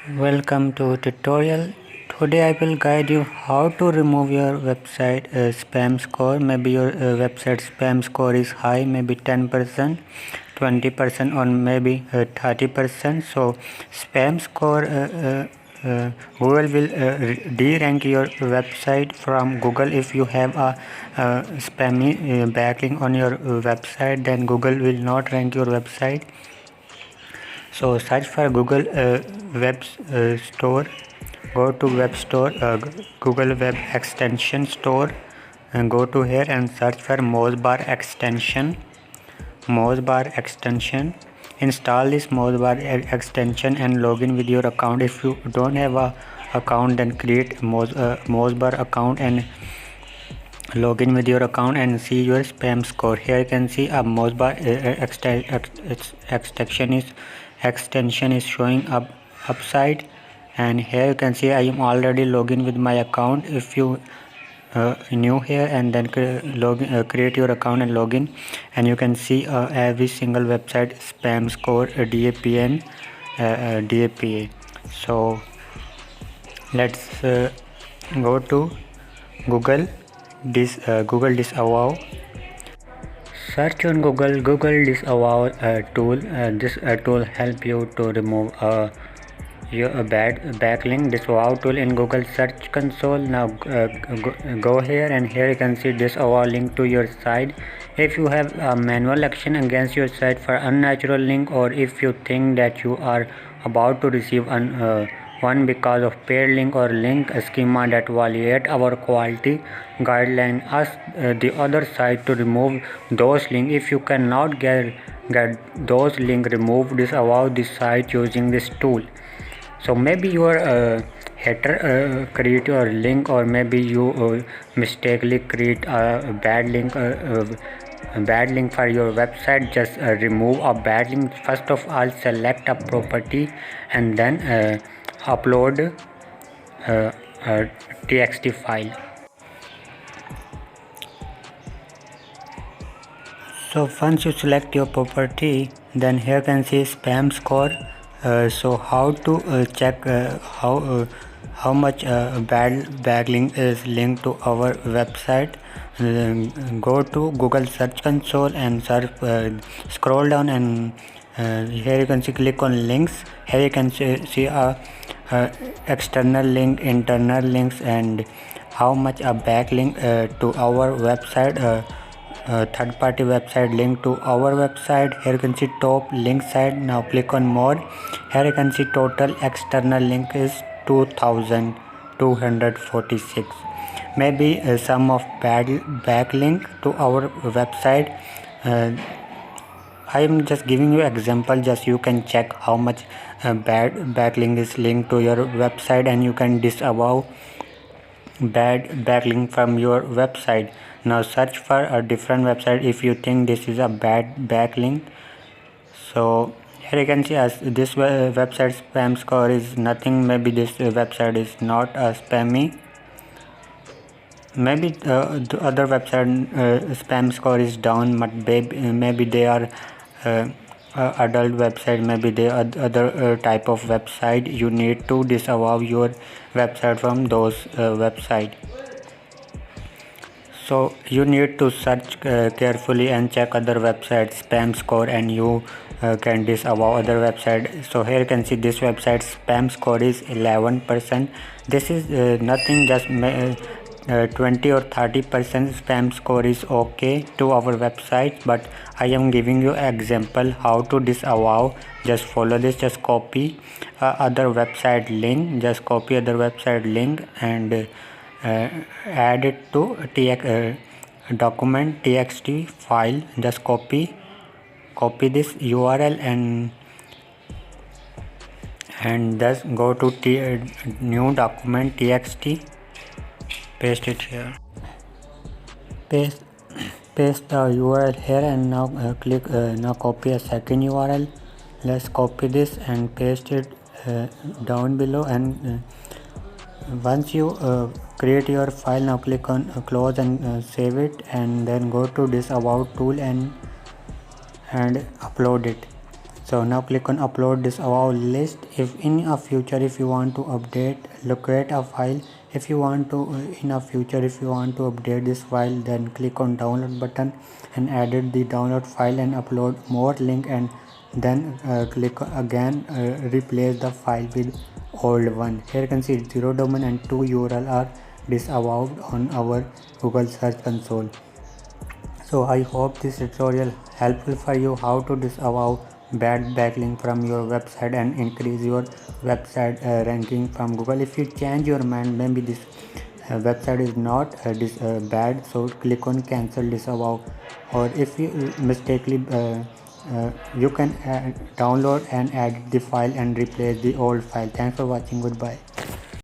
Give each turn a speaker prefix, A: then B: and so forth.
A: Welcome to tutorial. Today I will guide you how to remove your website spam score. Maybe your website spam score is high, maybe 10%, 20% or maybe 30%. So spam score Google will de-rank your website from Google. If you have a spammy backlink on your website, then Google will not rank your website. So search for Google web store. Go to web store, Google web extension store, and go to here and search for Mosebar extension. Install this Mosebar extension and login with your account. If you don't have a account, then create Mosebar account and login with your account and see your spam score. Here you can see a Mosebar extension is showing up upside, and here you can see I am already logged with my account. If you new here and then create your account and login, and you can see every single website spam score, DAP and DAPA. So let's go to Google Disavow. Search on Google Disavow tool. This tool help you to remove your bad backlink. Disavow tool in Google Search Console. Now go here, and here you can see disavow link to your site. If you have a manual action against your site for unnatural link, or if you think that you are about to receive one because of paid link or link schema that violate our quality guideline, ask the other side to remove those links. If you cannot get those links removed, disavow the site using this tool. So maybe your hater create your link, or maybe you mistakenly create a bad link for your website. Just remove a bad link. First of all, select a property and then upload a txt file. So once you select your property, then here you can see spam score. So how to check how much bad backlink is linked to our website? Go to Google Search Console and search. Scroll down, and here you can see click on links. Here you can see external link, internal links, and how much a backlink to our website. Third-party website link to our website. Here you can see top link side. Now click on more. Here you can see total external link is 2246. Maybe some of bad backlink to our website. I am just giving you example, just you can check how much bad backlink is linked to your website, and you can disavow bad backlink from your website. Now search for a different website if you think this is a bad backlink. So here you can see as this website spam score is nothing. Maybe this website is not a spammy. Maybe the other website spam score is down, but maybe they are adult website, maybe they are other type of website. You need to disavow your website from those website. So you need to search carefully and check other websites spam score, and you can disavow other website. So here you can see this website spam score is 11%. This is nothing, just 20 or 30% spam score is okay to our website, but I am giving you example how to disavow. Just follow this. Just copy other website link. Just copy other website link and add it to document txt file. Just copy this URL and just go to new document txt. Paste it here. Paste the URL here, and now click now copy a second URL. Let's copy this and paste it down below, and once you create your file, now click on close and save it, and then go to disavow tool and upload it. So now click on upload disavow list. If in a future if you want to update, locate a file. If you want to in a future if you want to update this file, then click on download button and edit the download file and upload more link, and then click again replace the file with old one. Here you can see 0 domain and 2 URL are disavowed on our Google search console. So I hope this tutorial helpful for you how to disavow bad backlink from your website and increase your website ranking from Google. If you change your mind, maybe this website is not bad, so click on cancel disavow, or if you mistakenly you can download and edit the file and replace the old file. Thanks for watching. Goodbye.